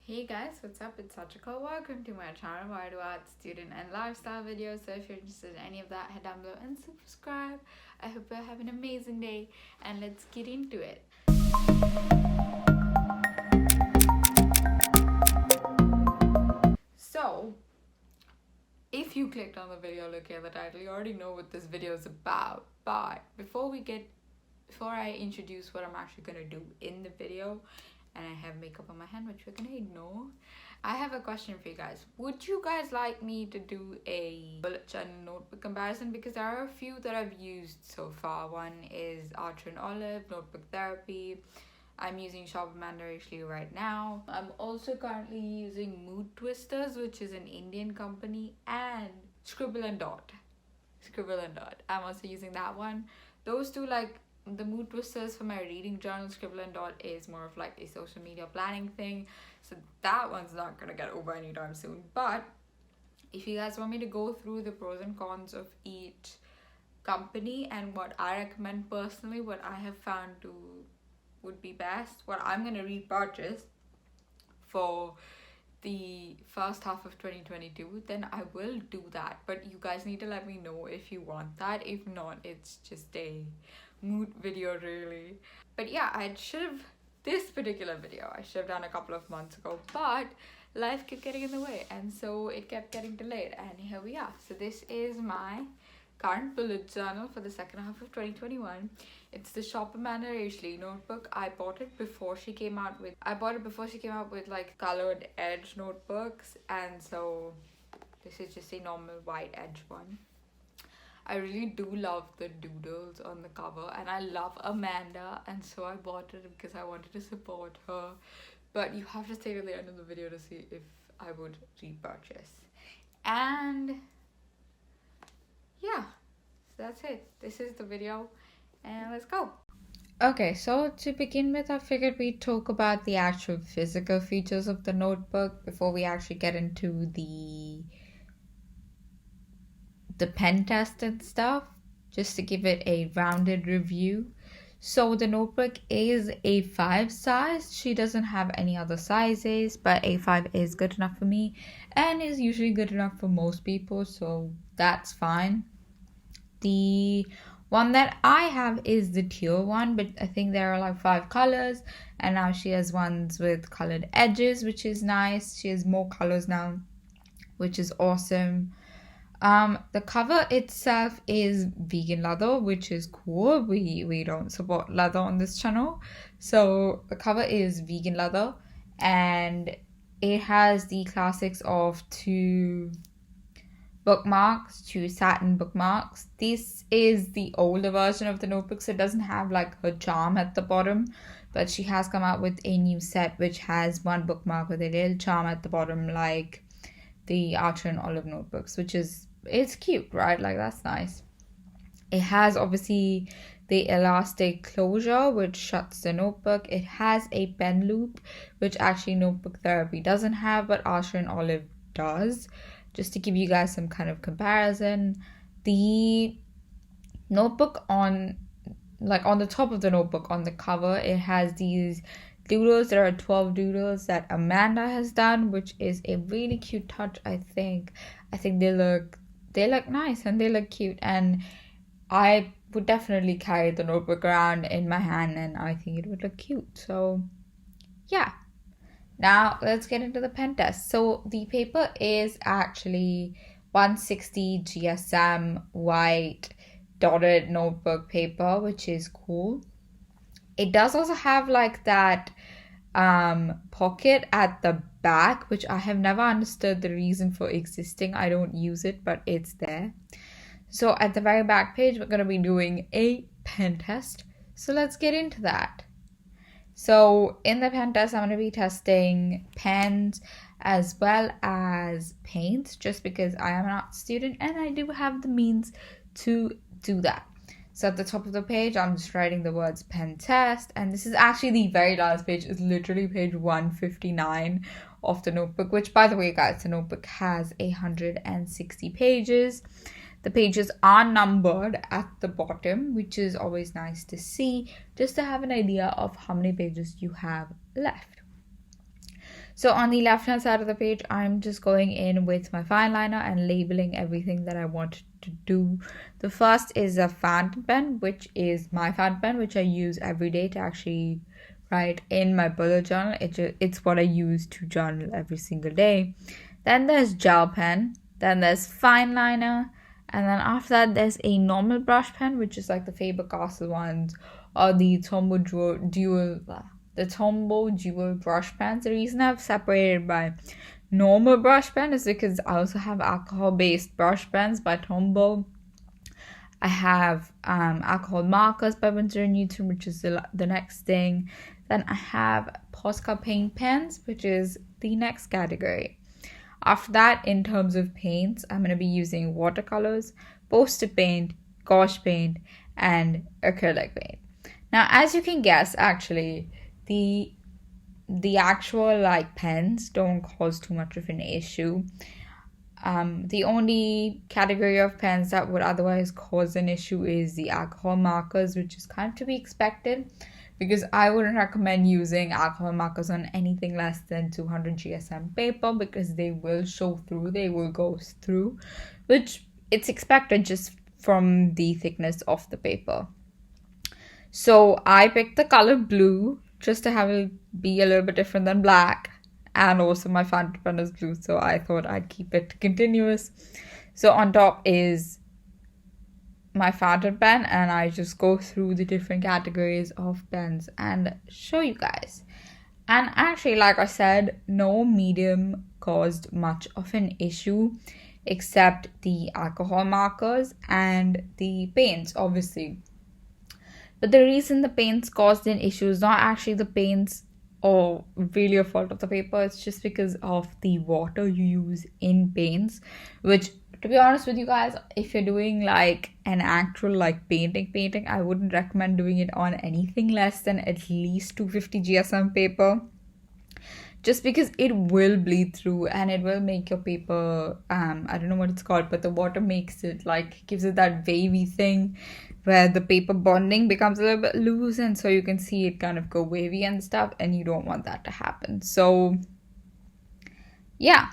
Hey guys, what's up? It's Satrika. Welcome to my channel where I do art, student and lifestyle videos. So if you're interested in any of that, head down below and subscribe. I hope you have an amazing day and let's get into it. So if you clicked on the video looking at the title, you already know what this video is about. But before I introduce what I'm actually gonna do in the video, and I have makeup on my hand which we're gonna ignore, I have a question for you guys. Would you guys like me to do a bullet journal notebook comparison? Because there are a few that I've used so far. One is ArtStudentLife Notebook Therapy. I'm using shop AMANDA RACH LEE right now. I'm also currently using Mood Twisters, which is an Indian company, and Scribble and Dot. I'm also using that one. Those two, like the Mood Twisters for my reading journal, Scribble and Dot is more of like a social media planning thing, so that one's not gonna get over anytime soon. But if you guys want me to go through the pros and cons of each company and what I recommend personally, what I have found would be best, what I'm gonna repurchase for the first half of 2022, then I will do that. But you guys need to let me know if you want that. If not, it's just a mood video really. But yeah, this particular video I should have done a couple of months ago, but life kept getting in the way and so it kept getting delayed, and here we are. So this is my current bullet journal for the second half of 2021. It's the shop AMANDA RACH LEE notebook. I bought it before she came out with like colored edge notebooks, and so this is just a normal white edge one. I really do love the doodles on the cover, and I love Amanda, and so I bought it because I wanted to support her. But you have to stay to the end of the video to see if I would repurchase. And yeah, so that's it. This is the video and let's go. Okay, so to begin with, I figured we'd talk about the actual physical features of the notebook before we actually get into the pen test and stuff, just to give it a rounded review. So the notebook is A5 size. She doesn't have any other sizes, but A5 is good enough for me and is usually good enough for most people, so that's fine. The one that I have is the teal one, but I think there are like 5 colors, and now she has ones with colored edges, which is nice. She has more colors now, which is awesome. The cover itself is vegan leather, which is cool. We don't support leather on this channel, so the cover is vegan leather, and it has the classics of 2 bookmarks, 2 satin bookmarks. This is the older version of the notebook, so it doesn't have like her charm at the bottom, but she has come out with a new set which has 1 bookmark with a little charm at the bottom, like the Archer and Olive notebooks, which is, it's cute, right? Like, that's nice. It has obviously the elastic closure which shuts the notebook. It has a pen loop, which actually Notebook Therapy doesn't have, but Archer and Olive does. Just to give you guys some kind of comparison, the notebook on the top of the notebook, on the cover, it has these doodles. There are 12 doodles that Amanda has done, which is a really cute touch. I think they look nice and they look cute, and I would definitely carry the notebook around in my hand, and I think it would look cute. So yeah, now let's get into the pen test. So the paper is actually 160 GSM white dotted notebook paper, which is cool. It does also have like that pocket at the back, which I have never understood the reason for existing. I don't use it, but it's there. So at the very back page, we're going to be doing a pen test. So let's get into that. So in the pen test, I'm going to be testing pens as well as paints, just because I am an art student and I do have the means to do that. So at the top of the page, I'm just writing the words pen test, and this is actually the very last page. It's literally page 159 of the notebook, which, by the way, guys, the notebook has 160 pages. The pages are numbered at the bottom, which is always nice to see, just to have an idea of how many pages you have left. So on the left hand side of the page, I'm just going in with my fine liner and labeling everything that I want to do. The first is a fountain pen, which is my fountain pen, which I use every day to actually write in my bullet journal. It's what I use to journal every single day. Then there's gel pen, then there's fine liner, and then after that there's a normal brush pen, which is like the Fabercastell ones or the Tombow dual brush pens. The reason I've separated by normal brush pen is because I also have alcohol-based brush pens by Tombow. I have alcohol markers by Winsor & Newton, which is the next thing. Then I have Posca paint pens, which is the next category. After that, in terms of paints, I'm going to be using watercolors, poster paint, gouache paint, and acrylic paint. Now, as you can guess, actually, the actual like pens don't cause too much of an issue. The only category of pens that would otherwise cause an issue is the alcohol markers, which is kind of to be expected, because I wouldn't recommend using alcohol markers on anything less than 200 GSM paper, because they will show through, they will go through, which it's expected just from the thickness of the paper. So I picked the color blue just to have it be a little bit different than black, and also my fountain pen is blue, so I thought I'd keep it continuous. So on top is my fountain pen, and I just go through the different categories of pens and show you guys. And actually, like I said, no medium caused much of an issue except the alcohol markers and the paints, obviously. But the reason the paints caused an issue is not actually the paints or really a fault of the paper. It's just because of the water you use in paints, which, to be honest with you guys, if you're doing like an actual like painting, I wouldn't recommend doing it on anything less than at least 250 GSM paper, just because it will bleed through and it will make your paper, I don't know what it's called, but the water makes it like, gives it that wavy thing where the paper bonding becomes a little bit loose, and so you can see it kind of go wavy and stuff, and you don't want that to happen. So yeah.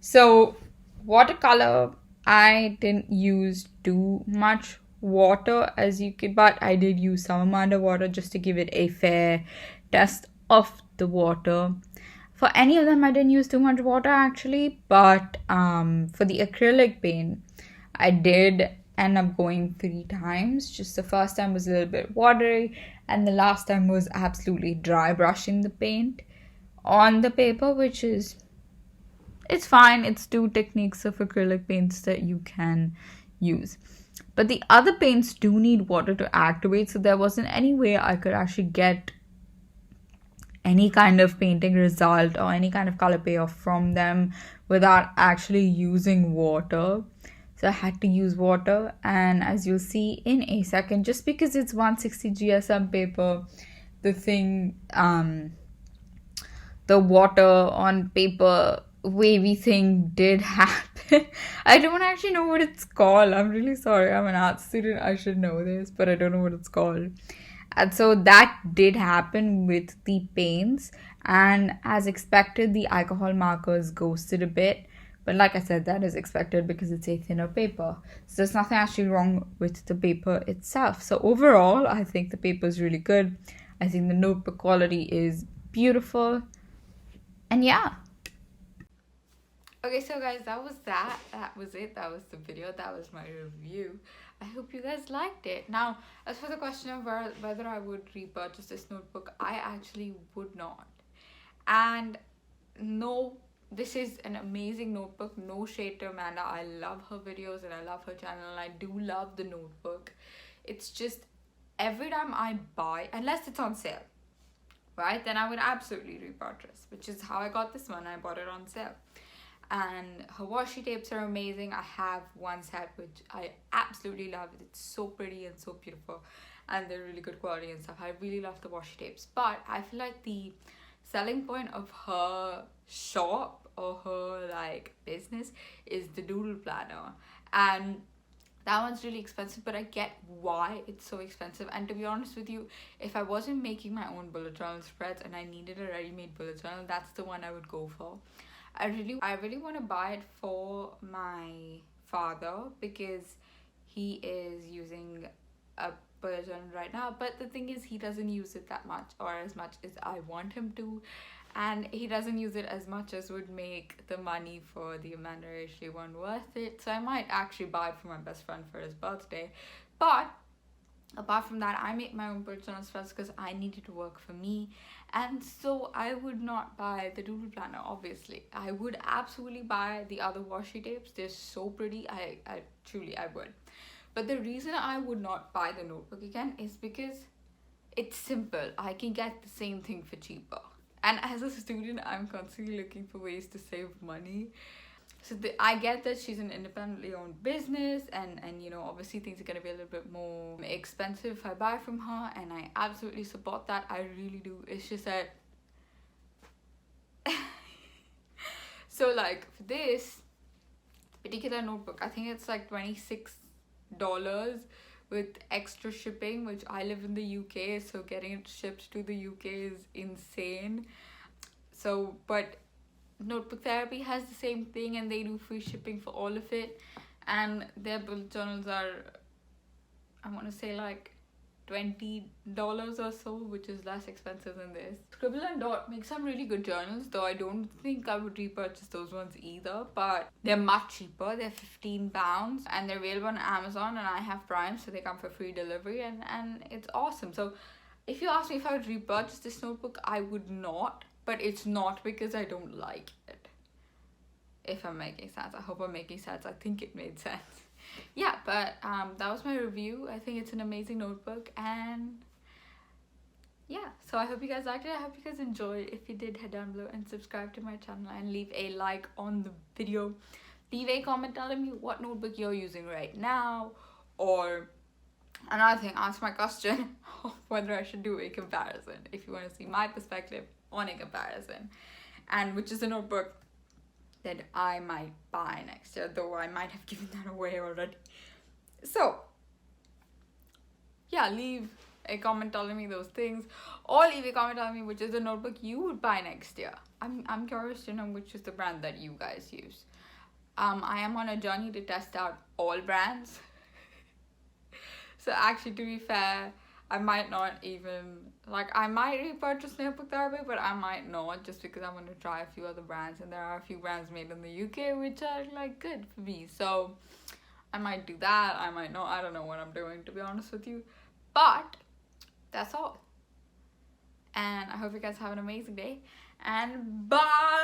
So watercolor, I didn't use too much water as you could, but I did use some amount of water just to give it a fair test of the water. For any of them I didn't use too much water actually, but for the acrylic paint I did end up going 3 times. Just the first time was a little bit watery, and the last time was absolutely dry brushing the paint on the paper, which is, it's fine. It's 2 techniques of acrylic paints that you can use. But the other paints do need water to activate, so there wasn't any way I could actually get any kind of painting result or any kind of color payoff from them without actually using water. So I had to use water, and as you'll see in a second, just because it's 160 GSM paper, the thing, the water on paper wavy thing did happen. I don't actually know what it's called. I'm really sorry. I'm an art student. I should know this, but I don't know what it's called. And so that did happen with the paints, and as expected, the alcohol markers ghosted a bit. But like I said, that is expected because it's a thinner paper. So there's nothing actually wrong with the paper itself. So overall, I think the paper is really good. I think the notebook quality is beautiful. And yeah. Okay, so guys, that was that. That was it. That was the video. That was my review. I hope you guys liked it. Now, as for the question of whether I would repurchase this notebook, I actually would not. And no, this is an amazing notebook. No shade to Amanda. I love her videos and I love her channel, and I do love the notebook. It's just every time I buy, unless it's on sale, right, then I would absolutely repurchase, which is how I got this one. I bought it on sale. And her washi tapes are amazing. I have one set which I absolutely love. It's so pretty and so beautiful, and they're really good quality and stuff. I really love the washi tapes, but I feel like the selling point of her shop or her like business is the doodle planner. And That one's really expensive, but I get why it's so expensive. And to be honest with you, if I wasn't making my own bullet journal spreads and I needed a ready-made bullet journal, that's the one I would go for. I really want to buy it for my father because he is using a bullet journal right now, but the thing is he doesn't use it that much or as much as I want him to, and he doesn't use it as much as would make the money for the Amanda Rach Lee one worth it. So I might actually buy it for my best friend for his birthday. But apart from that, I make my own bullet journal spreads because I need it to work for me, and so I would not buy the doodle planner. Obviously I would absolutely buy the other washi tapes. They're so pretty. I truly I would. But the reason I would not buy the notebook again is because it's simple. I can get the same thing for cheaper. And as a student, I'm constantly looking for ways to save money. So I get that she's an independently owned business, and you know, obviously things are going to be a little bit more expensive if I buy from her, and I absolutely support that. I really do. It's just that so like for this particular notebook, I think it's like $26 with extra shipping, which I live in the UK, so getting it shipped to the UK is insane. So but Notebook Therapy has the same thing, and they do free shipping for all of it, and their bullet journals are, I want to say like $20 or so, which is less expensive than this. Scribble and Dot make some really good journals, though I don't think I would repurchase those ones either, but they're much cheaper. They're £15 and they're available on Amazon, and I have Prime, so they come for free delivery, and it's awesome. So if you ask me if I would repurchase this notebook, I would not, but it's not because I don't like it. If I'm making sense. I hope I'm making sense. I think it made sense. Yeah, but that was my review. I think it's an amazing notebook, and yeah, so I hope you guys liked it. I hope you guys enjoyed. If you did, head down below and subscribe to my channel and leave a like on the video. Leave a comment telling me what notebook you're using right now, or another thing, ask my question of whether I should do a comparison if you want to see my perspective on a comparison, and which is a notebook that I might buy next year, though I might have given that away already. So yeah, leave a comment telling me those things, or leave a comment telling me which is the notebook you would buy next year. I'm curious to know which is the brand that you guys use. I am on a journey to test out all brands. So actually, to be fair, I might not even, like, I might repurchase Notebook Therapy, but I might not, just because I want to try a few other brands, and there are a few brands made in the UK which are like good for me. So I might do that, I might not, I don't know what I'm doing, to be honest with you. But that's all. And I hope you guys have an amazing day, and bye.